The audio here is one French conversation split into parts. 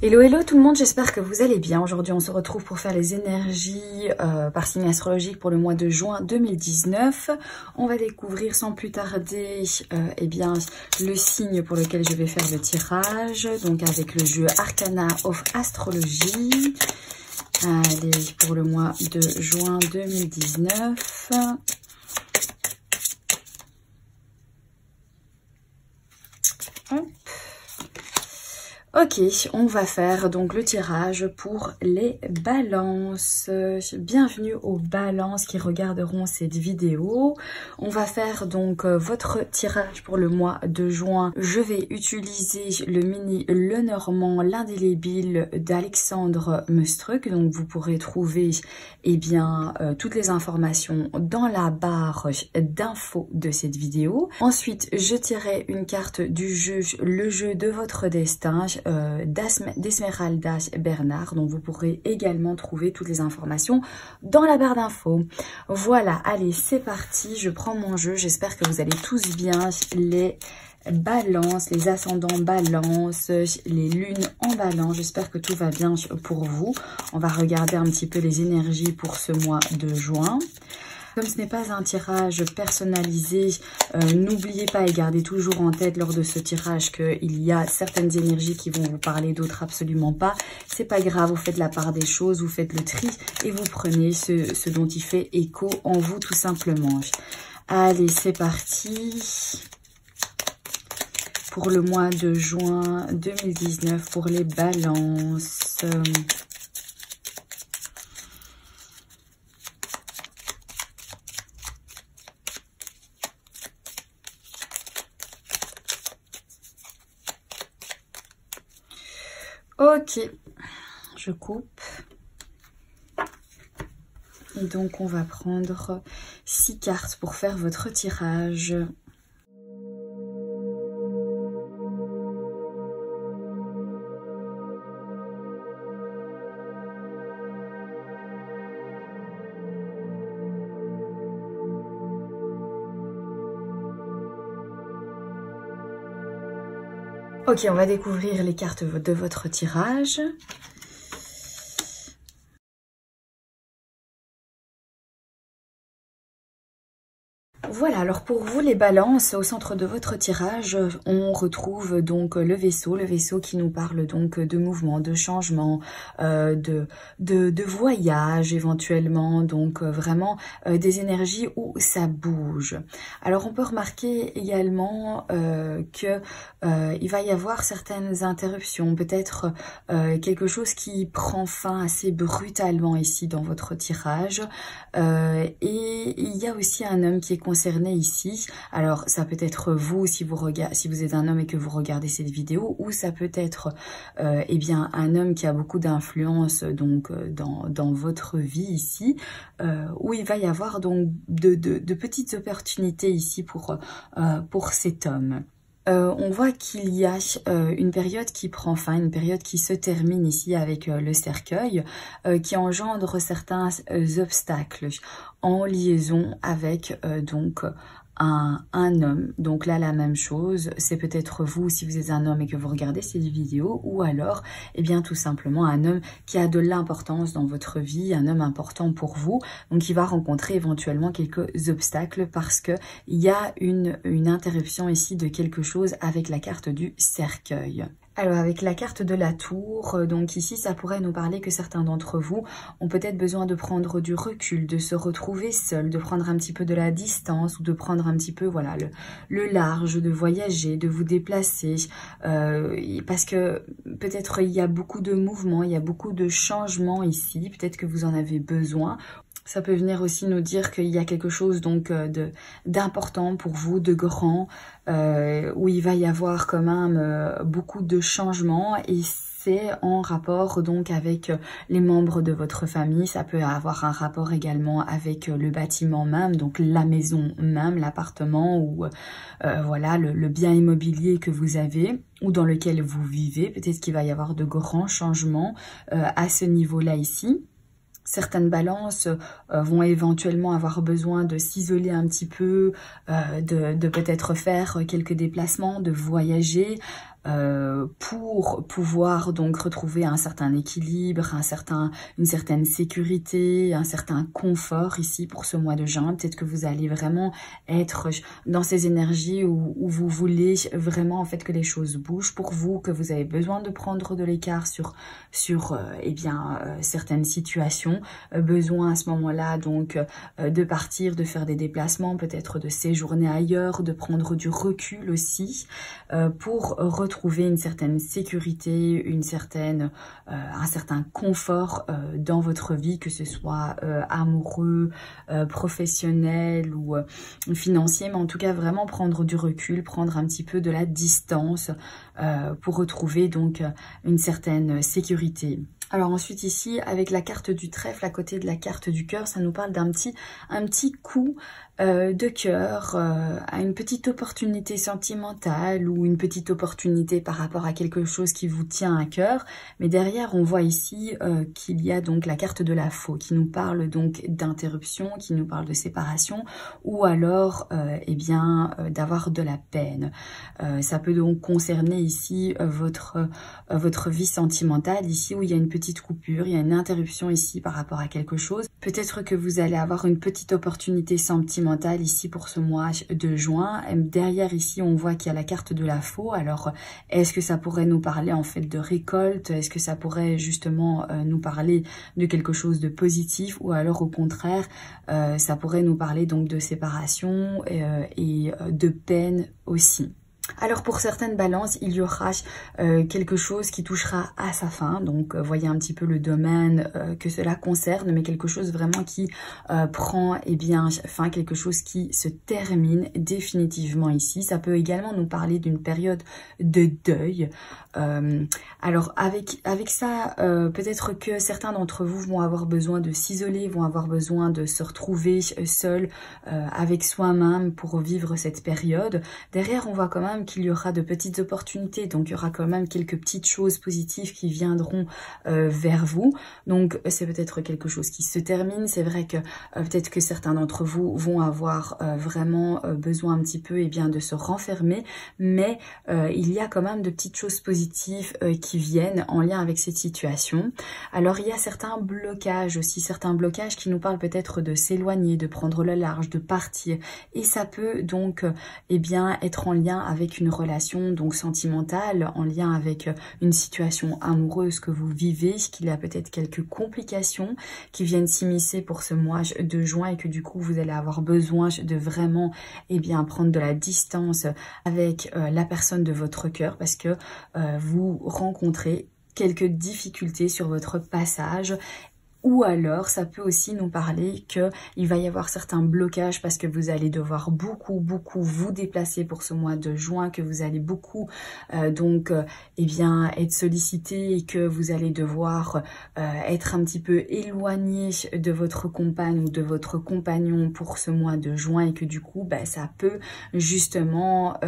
Hello hello tout le monde, j'espère que vous allez bien. Aujourd'hui on se retrouve pour faire les énergies par signe astrologique pour le mois de juin 2019. On va découvrir sans plus tarder eh bien, le signe pour lequel je vais faire le tirage. Donc avec le jeu Arcana of Astrologie. Allez, pour le mois de juin 2019. Hop. Ok, on va faire donc le tirage pour les balances. Bienvenue aux balances qui regarderont cette vidéo. On va faire donc votre tirage pour le mois de juin. Je vais utiliser le mini Lenormand, l'indélébile d'Alexandre Meustruc. Donc vous pourrez trouver toutes les informations dans la barre d'infos de cette vidéo. Ensuite, je tirerai une carte du jeu, le jeu de votre destin. D'Esmeralda Bernard, dont vous pourrez également trouver toutes les informations dans la barre d'infos. Voilà, allez, c'est parti, je prends mon jeu, j'espère que vous allez tous bien, les balances, les ascendants balance, les lunes en balance, j'espère que tout va bien pour vous. On va regarder un petit peu les énergies pour ce mois de juin. Comme ce n'est pas un tirage personnalisé, n'oubliez pas et gardez toujours en tête lors de ce tirage qu'il y a certaines énergies qui vont vous parler, d'autres absolument pas. C'est pas grave, vous faites la part des choses, vous faites le tri et vous prenez ce dont il fait écho en vous tout simplement. Allez, c'est parti pour le mois de juin 2019 pour les balances. Ok, je coupe. Et donc, on va prendre 6 cartes pour faire votre tirage. Ok, on va découvrir les cartes de votre tirage. Voilà, alors pour vous les balances, au centre de votre tirage, on retrouve donc le vaisseau qui nous parle donc de mouvement, de changement, de voyage éventuellement, donc vraiment des énergies où ça bouge. Alors on peut remarquer également que il va y avoir certaines interruptions, peut-être quelque chose qui prend fin assez brutalement ici dans votre tirage, et il y a aussi un homme qui est concerné ici. Alors ça peut être vous si vous êtes un homme et que vous regardez cette vidéo, ou ça peut être un homme qui a beaucoup d'influence donc dans votre vie ici, où il va y avoir donc de petites opportunités ici pour cet homme. On voit qu'il y a une période qui prend fin, une période qui se termine ici avec le cercueil, qui engendre certains obstacles en liaison avec un homme. Donc là, la même chose, c'est peut-être vous si vous êtes un homme et que vous regardez cette vidéo, ou alors, tout simplement un homme qui a de l'importance dans votre vie, un homme important pour vous, donc il va rencontrer éventuellement quelques obstacles parce que il y a une interruption ici de quelque chose avec la carte du cercueil. Alors avec la carte de la tour, donc ici ça pourrait nous parler que certains d'entre vous ont peut-être besoin de prendre du recul, de se retrouver seul, de prendre un petit peu de la distance ou de prendre un petit peu voilà le large, de voyager, de vous déplacer, parce que peut-être il y a beaucoup de mouvements, il y a beaucoup de changements ici, peut-être que vous en avez besoin. Ça peut venir aussi nous dire qu'il y a quelque chose donc d'important pour vous, de grand, où il va y avoir quand même beaucoup de changements, et c'est en rapport donc avec les membres de votre famille. Ça peut avoir un rapport également avec le bâtiment même, donc la maison même, l'appartement ou voilà le bien immobilier que vous avez ou dans lequel vous vivez. Peut-être qu'il va y avoir de grands changements à ce niveau-là ici. Certaines balances vont éventuellement avoir besoin de s'isoler un petit peu, de peut-être faire quelques déplacements, de voyager, pour pouvoir donc retrouver un certain équilibre, une certaine sécurité, un certain confort ici pour ce mois de juin. Peut-être que vous allez vraiment être dans ces énergies où vous voulez vraiment en fait que les choses bougent pour vous, que vous avez besoin de prendre de l'écart sur certaines situations, besoin à ce moment-là donc de partir, de faire des déplacements, peut-être de séjourner ailleurs, de prendre du recul aussi pour retrouver une certaine sécurité, un certain confort dans votre vie, que ce soit amoureux, professionnel ou financier, mais en tout cas vraiment prendre du recul, prendre un petit peu de la distance pour retrouver donc une certaine sécurité. Alors ensuite ici, avec la carte du trèfle à côté de la carte du cœur, ça nous parle d'un petit coup de cœur à une petite opportunité sentimentale ou une petite opportunité par rapport à quelque chose qui vous tient à cœur. Mais derrière, on voit ici qu'il y a donc la carte de la faux qui nous parle donc d'interruption, qui nous parle de séparation ou alors d'avoir de la peine. Ça peut donc concerner ici votre vie sentimentale, ici où il y a une petite coupure, il y a une interruption ici par rapport à quelque chose. Peut-être que vous allez avoir une petite opportunité sentimentale ici pour ce mois de juin. Et derrière ici, on voit qu'il y a la carte de la faux. Alors, est-ce que ça pourrait nous parler en fait de récolte? Est-ce que ça pourrait justement nous parler de quelque chose de positif? Ou alors au contraire, ça pourrait nous parler donc de séparation et de peine aussi. Alors pour certaines balances, il y aura quelque chose qui touchera à sa fin. Donc voyez un petit peu le domaine que cela concerne, mais quelque chose vraiment qui prend fin, quelque chose qui se termine définitivement ici. Ça peut également nous parler d'une période de deuil. Alors avec ça, peut-être que certains d'entre vous vont avoir besoin de s'isoler, vont avoir besoin de se retrouver seuls avec soi-même pour vivre cette période. Derrière, on voit quand même qu'il y aura de petites opportunités, donc il y aura quand même quelques petites choses positives qui viendront vers vous. Donc c'est peut-être quelque chose qui se termine. C'est vrai que peut-être que certains d'entre vous vont avoir vraiment besoin un petit peu de se renfermer, mais il y a quand même de petites choses positives qui viennent en lien avec cette situation. Alors il y a certains blocages aussi, certains blocages qui nous parlent peut-être de s'éloigner, de prendre le large, de partir, et ça peut donc être en lien avec une relation donc sentimentale, en lien avec une situation amoureuse que vous vivez, qu'il y a peut-être quelques complications qui viennent s'immiscer pour ce mois de juin et que du coup vous allez avoir besoin de vraiment prendre de la distance avec la personne de votre cœur parce que vous rencontrez quelques difficultés sur votre passage. Ou alors, ça peut aussi nous parler qu'il va y avoir certains blocages parce que vous allez devoir beaucoup vous déplacer pour ce mois de juin, que vous allez beaucoup être sollicité et que vous allez devoir être un petit peu éloigné de votre compagne ou de votre compagnon pour ce mois de juin et que du coup, ça peut justement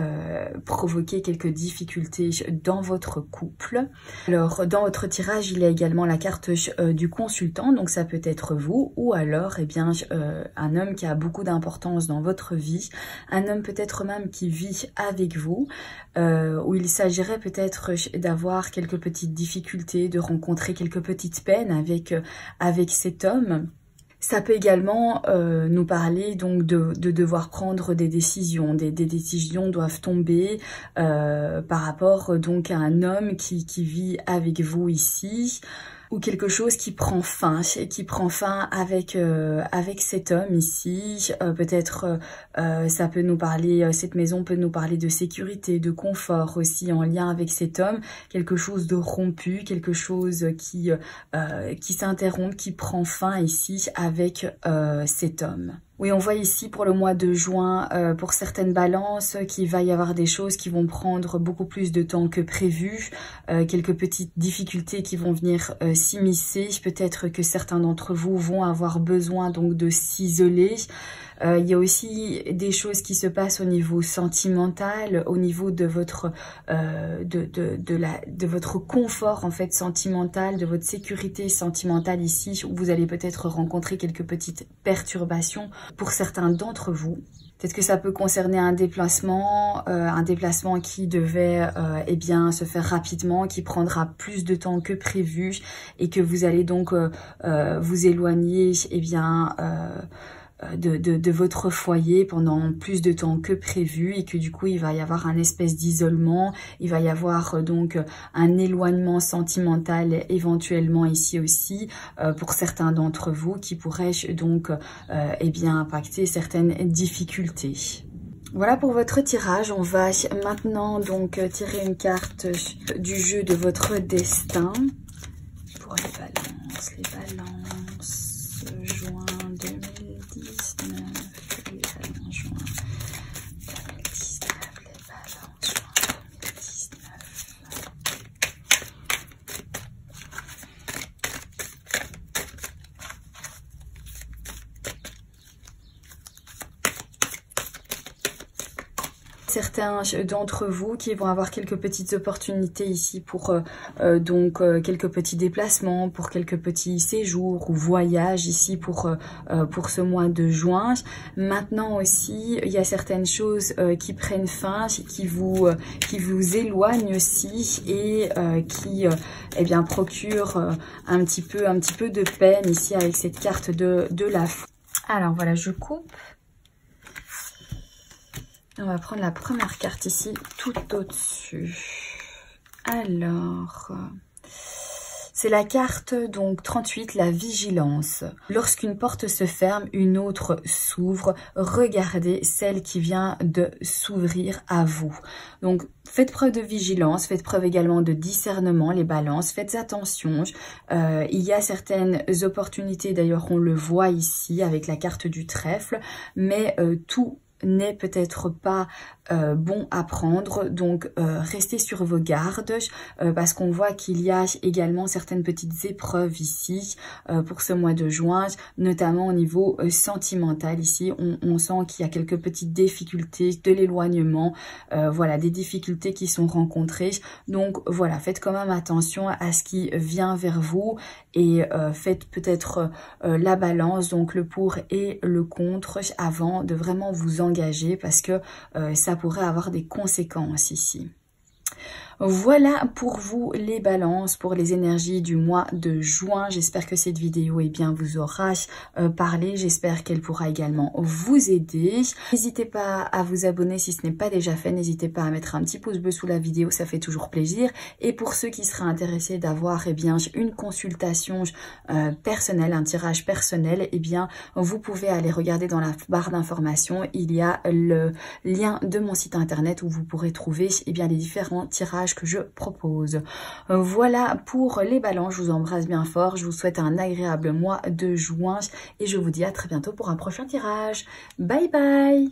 provoquer quelques difficultés dans votre couple. Alors, dans votre tirage, il y a également la carte du consultant. Donc ça peut être vous ou alors un homme qui a beaucoup d'importance dans votre vie, un homme peut-être même qui vit avec vous, où il s'agirait peut-être d'avoir quelques petites difficultés, de rencontrer quelques petites peines avec cet homme. Ça peut également nous parler donc de devoir prendre des décisions. Des décisions doivent tomber par rapport donc à un homme qui vit avec vous ici, ou quelque chose qui prend fin avec cet homme ici. Peut-être ça peut nous parler, cette maison peut nous parler de sécurité, de confort aussi en lien avec cet homme, quelque chose de rompu, quelque chose qui s'interrompt, qui prend fin ici avec cet homme. Oui, on voit ici pour le mois de juin, pour certaines balances, qu'il va y avoir des choses qui vont prendre beaucoup plus de temps que prévu, quelques petites difficultés qui vont venir s'immiscer. Peut-être que certains d'entre vous vont avoir besoin donc de s'isoler. Il y a aussi des choses qui se passent au niveau sentimental, au niveau de votre de votre confort en fait sentimental, de votre sécurité sentimentale ici, où vous allez peut-être rencontrer quelques petites perturbations pour certains d'entre vous. Peut-être que ça peut concerner un déplacement qui devait eh bien se faire rapidement, qui prendra plus de temps que prévu et que vous allez donc vous éloigner eh bien de votre foyer pendant plus de temps que prévu et que du coup il va y avoir un espèce d'isolement, il va y avoir donc un éloignement sentimental éventuellement ici aussi pour certains d'entre vous qui pourraient donc eh bien impacter certaines difficultés. Voilà pour votre tirage. On va maintenant donc tirer une carte du jeu de votre destin pour les balances, juin 2019, les balances juin 2019, les balances juin 2019. Certains d'entre vous qui vont avoir quelques petites opportunités ici pour quelques petits déplacements, pour quelques petits séjours ou voyages ici pour ce mois de juin. Maintenant aussi, il y a certaines choses qui prennent fin, qui vous éloignent aussi et qui eh bien procurent un petit peu de peine ici avec cette carte de la foi. Alors voilà, je coupe. On va prendre la première carte ici, tout au-dessus. Alors, c'est la carte donc 38, la vigilance. Lorsqu'une porte se ferme, une autre s'ouvre. Regardez celle qui vient de s'ouvrir à vous. Donc, faites preuve de vigilance, faites preuve également de discernement, les balances. Faites attention. Il y a certaines opportunités, d'ailleurs on le voit ici avec la carte du trèfle, mais tout n'est peut-être pas bon à prendre, donc restez sur vos gardes parce qu'on voit qu'il y a également certaines petites épreuves ici pour ce mois de juin, notamment au niveau sentimental. Ici on sent qu'il y a quelques petites difficultés, de l'éloignement, voilà, des difficultés qui sont rencontrées. Donc voilà, faites quand même attention à ce qui vient vers vous et faites peut-être la balance, donc le pour et le contre avant de vraiment vous engager parce que ça pourrait avoir des conséquences ici. Voilà pour vous les balances, pour les énergies du mois de juin. J'espère que cette vidéo vous aura parlé. J'espère qu'elle pourra également vous aider. N'hésitez pas à vous abonner si ce n'est pas déjà fait. N'hésitez pas à mettre un petit pouce bleu sous la vidéo, ça fait toujours plaisir. Et pour ceux qui seraient intéressés d'avoir une consultation personnelle, un tirage personnel, vous pouvez aller regarder dans la barre d'informations. Il y a le lien de mon site internet où vous pourrez trouver les différents tirages que je propose. Voilà pour les balances, je vous embrasse bien fort, je vous souhaite un agréable mois de juin et je vous dis à très bientôt pour un prochain tirage. Bye bye.